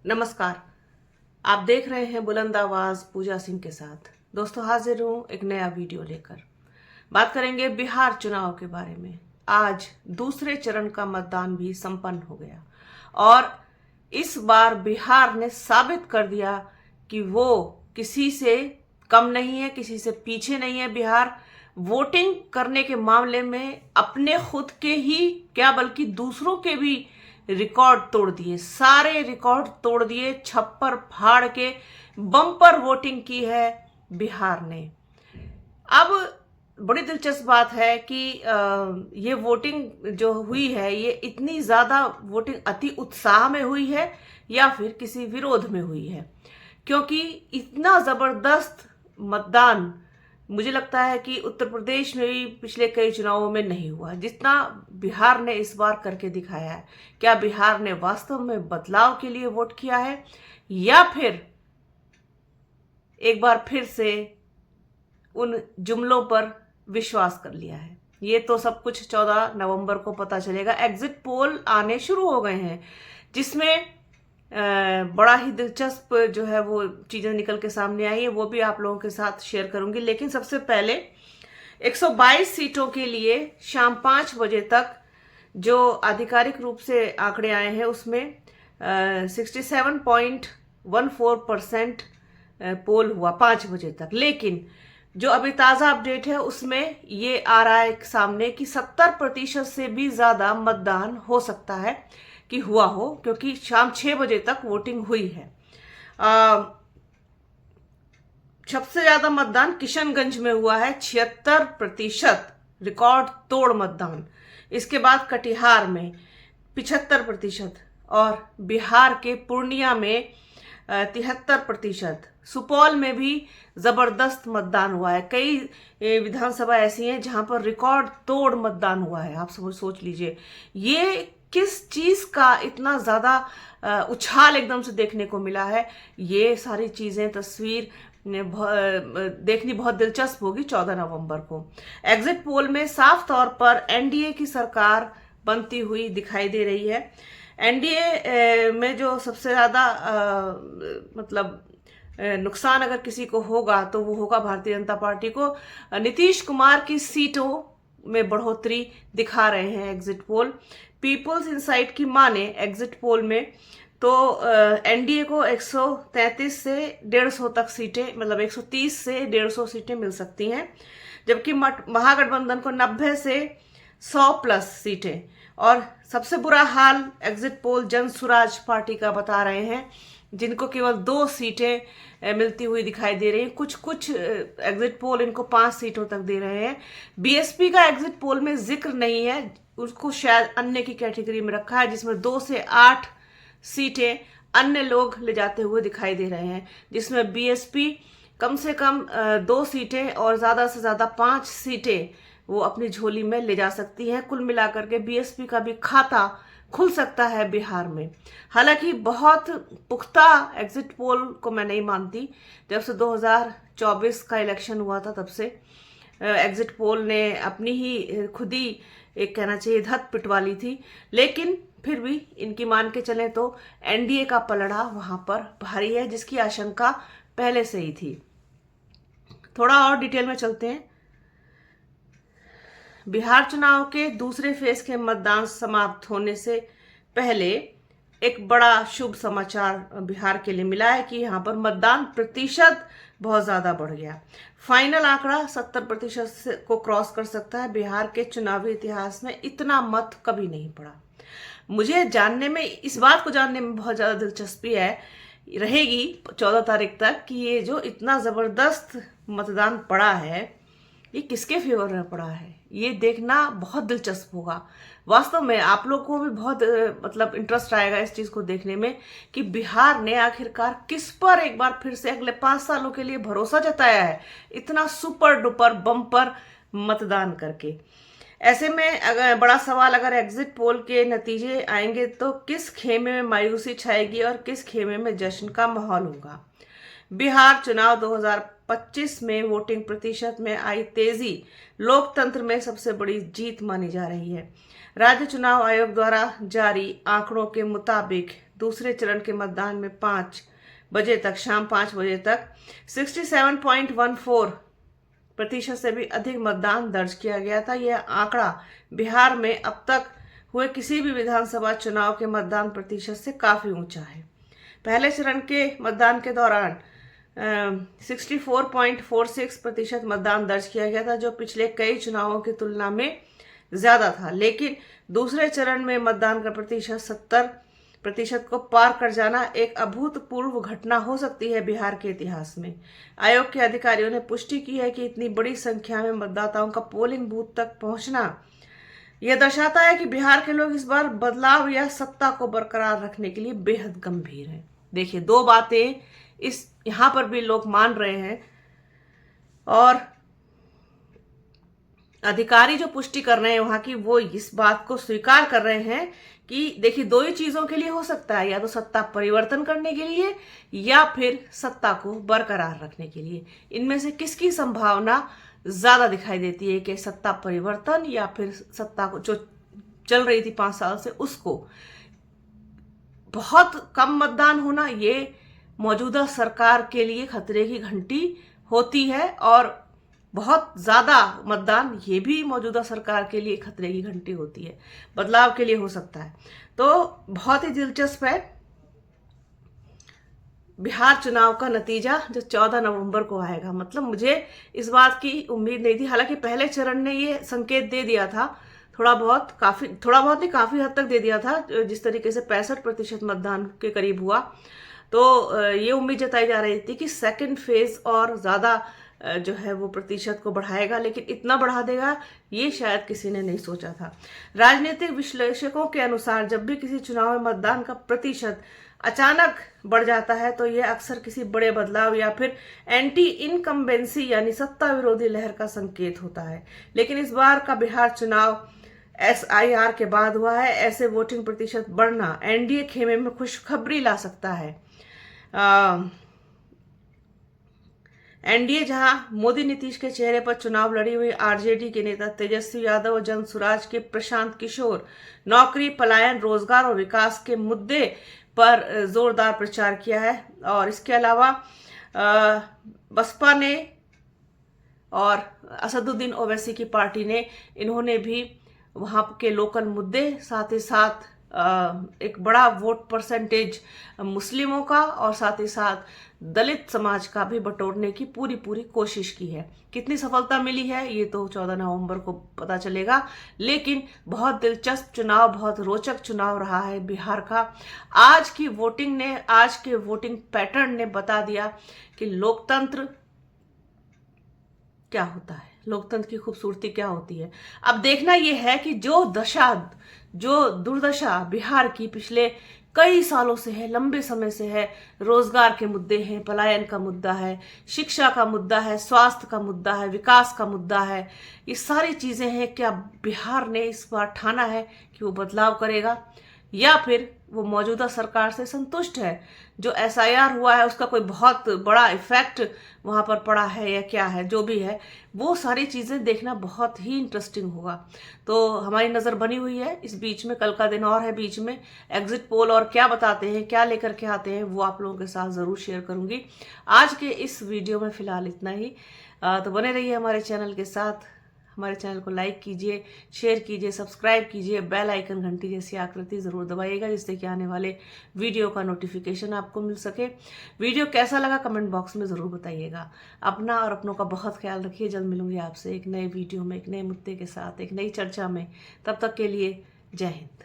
नमस्कार। आप देख रहे हैं बुलंद आवाज पूजा सिंह के साथ। दोस्तों, हाजिर हूं एक नया वीडियो लेकर। बात करेंगे बिहार चुनाव के बारे में। आज दूसरे चरण का मतदान भी संपन्न हो गया और इस बार बिहार ने साबित कर दिया कि वो किसी से कम नहीं है, किसी से पीछे नहीं है। बिहार वोटिंग करने के मामले में अपने खुद के ही क्या बल्कि दूसरों के भी रिकॉर्ड तोड़ दिए, सारे रिकॉर्ड तोड़ दिए। छप्पर फाड़ के बम्पर वोटिंग की है बिहार ने। अब बड़ी दिलचस्प बात है कि ये वोटिंग जो हुई है, ये इतनी ज्यादा वोटिंग अति उत्साह में हुई है या फिर किसी विरोध में हुई है, क्योंकि इतना जबरदस्त मतदान मुझे लगता है कि उत्तर प्रदेश में भी पिछले कई चुनावों में नहीं हुआ जितना बिहार ने इस बार करके दिखाया है। क्या बिहार ने वास्तव में बदलाव के लिए वोट किया है या फिर एक बार फिर से उन जुमलों पर विश्वास कर लिया है? ये तो सब कुछ 14 नवंबर को पता चलेगा। एग्जिट पोल आने शुरू हो गए हैं जिसमें बड़ा ही दिलचस्प जो है वो चीजें निकल के सामने आई है, वो भी आप लोगों के साथ शेयर करूंगी। लेकिन सबसे पहले 122 सीटों के लिए शाम 5 बजे तक जो आधिकारिक रूप से आंकड़े आए हैं उसमें 67.14% पोल हुआ 5 बजे तक। लेकिन जो अभी ताजा अपडेट है उसमें ये आ रहा है सामने कि 70% से भी ज्यादा मतदान हो सकता है कि हुआ हो, क्योंकि शाम 6 बजे तक वोटिंग हुई है। सबसे ज्यादा मतदान किशनगंज में हुआ है, 76%, रिकॉर्ड तोड़ मतदान। इसके बाद कटिहार में 75% और बिहार के पूर्णिया में 73%। सुपौल में भी जबरदस्त मतदान हुआ है। कई विधानसभा ऐसी हैं जहां पर रिकॉर्ड तोड़ मतदान हुआ है। आप सब सोच लीजिए, ये किस चीज का इतना ज्यादा उछाल एकदम से देखने को मिला है। ये सारी चीजें तस्वीर देखनी बहुत दिलचस्प होगी 14 नवंबर को। एग्जिट पोल में साफ तौर पर एनडीए की सरकार बनती हुई दिखाई दे रही है। एनडीए में जो सबसे ज्यादा मतलब नुकसान अगर किसी को होगा तो वो होगा भारतीय जनता पार्टी को। नीतीश कुमार की सीटों में बढ़ोतरी दिखा रहे हैं एग्जिट पोल। पीपल्स इनसाइट की माने एग्जिट पोल में तो एनडीए को 133 से 150 तक सीटें, मतलब 130 से 150 सीटें मिल सकती हैं, जबकि महागठबंधन को 90 से 100 प्लस सीटें। और सबसे बुरा हाल exit poll Jan Suraaj party का बता रहे हैं, जिनको केवल 2 सीटें मिलती हुई दिखाई दे रही हैं। कुछ एग्जिट पोल इनको 5 सीटों तक दे रहे हैं। बीएसपी का एग्जिट पोल में जिक्र नहीं है, उसको शायद अन्य की कैटेगरी में रखा है, जिसमें 2 से 8 सीटें अन्य लोग ले जाते हुए दिखाई दे रहे हैं, जिसमें बीएसपी कम से कम 2 सीटें और ज्यादा से ज्यादा 5 सीटें वो अपनी झोली में ले जा सकती हैं। कुल मिलाकर के बीएसपी का भी खाता खुल सकता है बिहार में। हालांकि बहुत पुख्ता एग्जिट पोल को मैं नहीं मानती। जब से 2024 का इलेक्शन हुआ था तब से एग्जिट पोल ने अपनी ही खुद ही एक कहना चाहिए धत पिटवा ली थी। लेकिन फिर भी इनकी मान के चलें तो एनडीए का पलड़ा वहां पर भारी है, जिसकी आशंका पहले से ही थी। थोड़ा और डिटेल में चलते हैं। बिहार चुनाव के दूसरे फेज के मतदान समाप्त होने से पहले एक बड़ा शुभ समाचार बिहार के लिए मिला है कि यहाँ पर मतदान प्रतिशत बहुत ज्यादा बढ़ गया। फाइनल आंकड़ा 70% को क्रॉस कर सकता है। बिहार के चुनावी इतिहास में इतना मत कभी नहीं पड़ा। मुझे जानने में, इस बात को जानने में बहुत ज्यादा दिलचस्पी रहेगी 14 तारीख तक कि ये जो इतना जबरदस्त मतदान पड़ा है ये किसके फेवर में पड़ा है। ये देखना बहुत दिलचस्प होगा। वास्तव में आप लोग को भी बहुत मतलब इंटरेस्ट आएगा इस चीज को देखने में कि बिहार ने आखिरकार किस पर एक बार फिर से अगले 5 सालों के लिए भरोसा जताया है, इतना सुपर डुपर बम्पर मतदान करके। ऐसे में अगर बड़ा सवाल, अगर एग्जिट पोल के नतीजे आएंगे तो किस खेमे में मायूसी छाएगी और किस खेमे में जश्न का माहौल होगा। बिहार चुनाव 2025 में वोटिंग प्रतिशत में आई तेजी लोकतंत्र में सबसे बड़ी जीत मानी जा रही है। राज्य चुनाव आयोग द्वारा जारी आंकड़ों के मुताबिक दूसरे चरण के मतदान में 5 बजे तक, शाम 5 बजे तक 67.14% से भी अधिक मतदान दर्ज किया गया था। यह आंकड़ा बिहार में अब तक हुए किसी भी विधानसभा चुनाव के मतदान प्रतिशत से काफी ऊंचा है। पहले चरण के मतदान के दौरान 64.46% मतदान दर्ज किया गया था, जो पिछले कई चुनावों की तुलना में ज्यादा था। लेकिन दूसरे चरण में मतदान का प्रतिशत 70% को पार कर जाना एक अभूतपूर्व घटना हो सकती है बिहार के इतिहास में। आयोग के अधिकारियों ने पुष्टि की है कि इतनी बड़ी संख्या में मतदाताओं का पोलिंग बूथ तक पहुंचना यह दर्शाता है कि बिहार के लोग इस बार बदलाव या सत्ता को बरकरार रखने के लिए बेहद गंभीर हैं। देखिए, दो बातें इस यहां पर भी लोग मान रहे हैं और अधिकारी जो पुष्टि कर रहे हैं वहां की, वो इस बात को स्वीकार कर रहे हैं कि देखिए, दो ही चीजों के लिए हो सकता है, या तो सत्ता परिवर्तन करने के लिए या फिर सत्ता को बरकरार रखने के लिए। इनमें से किसकी संभावना ज्यादा दिखाई देती है कि सत्ता परिवर्तन या फिर सत्ता को जो चल रही थी 5 साल से उसको? बहुत कम मतदान होना ये मौजूदा सरकार के लिए खतरे की घंटी होती है, और बहुत ज्यादा मतदान ये भी मौजूदा सरकार के लिए खतरे की घंटी होती है। बदलाव के लिए हो सकता है। तो बहुत ही दिलचस्प है बिहार चुनाव का नतीजा जो 14 नवंबर को आएगा। मतलब मुझे इस बात की उम्मीद नहीं थी, हालांकि पहले चरण ने ये संकेत दे दिया था, थोड़ा बहुत नहीं, काफी हद तक दे दिया था, जिस तरीके से 65% मतदान के करीब हुआ। तो ये उम्मीद जताई जा रही थी कि सेकंड फेज और ज्यादा जो है वो प्रतिशत को बढ़ाएगा, लेकिन इतना बढ़ा देगा ये शायद किसी ने नहीं सोचा था। राजनीतिक विश्लेषकों के अनुसार जब भी किसी चुनाव में मतदान का प्रतिशत अचानक बढ़ जाता है तो यह अक्सर किसी बड़े बदलाव या फिर एंटी इनकम्बेंसी यानी सत्ता विरोधी लहर का संकेत होता है। लेकिन इस बार का बिहार चुनाव SIR के बाद हुआ है। ऐसे वोटिंग प्रतिशत बढ़ना एनडीए खेमे में खुशखबरी ला सकता है। एनडीए जहां मोदी नीतीश के चेहरे पर चुनाव लड़ी हुई आरजेडी के नेता तेजस्वी यादव और जन सुराज के प्रशांत किशोर नौकरी, पलायन, रोजगार और विकास के मुद्दे पर जोरदार प्रचार किया है। और इसके अलावा बसपा ने और असदुद्दीन ओवैसी की पार्टी ने, इन्होंने भी वहां के लोकल मुद्दे, साथ ही साथ एक बड़ा वोट परसेंटेज मुस्लिमों का और साथ ही साथ दलित समाज का भी बटोरने की पूरी कोशिश की है। कितनी सफलता मिली है ये तो 14 नवंबर को पता चलेगा। लेकिन बहुत दिलचस्प चुनाव, बहुत रोचक चुनाव रहा है बिहार का। आज की वोटिंग ने, आज के वोटिंग पैटर्न ने बता दिया कि लोकतंत्र क्या होता है, लोकतंत्र की खूबसूरती क्या होती है। अब देखना यह है कि जो दुर्दशा बिहार की पिछले कई सालों से है, लंबे समय से है, रोजगार के मुद्दे हैं, पलायन का मुद्दा है, शिक्षा का मुद्दा है, स्वास्थ्य का मुद्दा है, विकास का मुद्दा है, ये सारी चीजें हैं। क्या बिहार ने इस बार ठाना है कि वो बदलाव करेगा या फिर वो मौजूदा सरकार से संतुष्ट है? जो SIR हुआ है उसका कोई बहुत बड़ा इफेक्ट वहां पर पड़ा है या क्या है? जो भी है वो सारी चीजें देखना बहुत ही इंटरेस्टिंग होगा। तो हमारी नजर बनी हुई है इस बीच में, कल का दिन और है बीच में, एग्जिट पोल और क्या बताते हैं, क्या लेकर के आते हैं, वो आप लोगों के साथ जरूर शेयर करूंगी। आज के इस वीडियो में फिलहाल इतना ही। तो बने रहिए हमारे चैनल के साथ। हमारे चैनल को लाइक कीजिए, शेयर कीजिए, सब्सक्राइब कीजिए, बेल आइकन घंटी जैसी आकृति जरूर दबाइएगा, जिससे कि आने वाले वीडियो का नोटिफिकेशन आपको मिल सके। वीडियो कैसा लगा कमेंट बॉक्स में जरूर बताइएगा। अपना और अपनों का बहुत ख्याल रखिए। जल्द मिलूंगी आपसे एक नए वीडियो में, एक नए मुद्दे के साथ, एक नई चर्चा में। तब तक के लिए जय हिंद।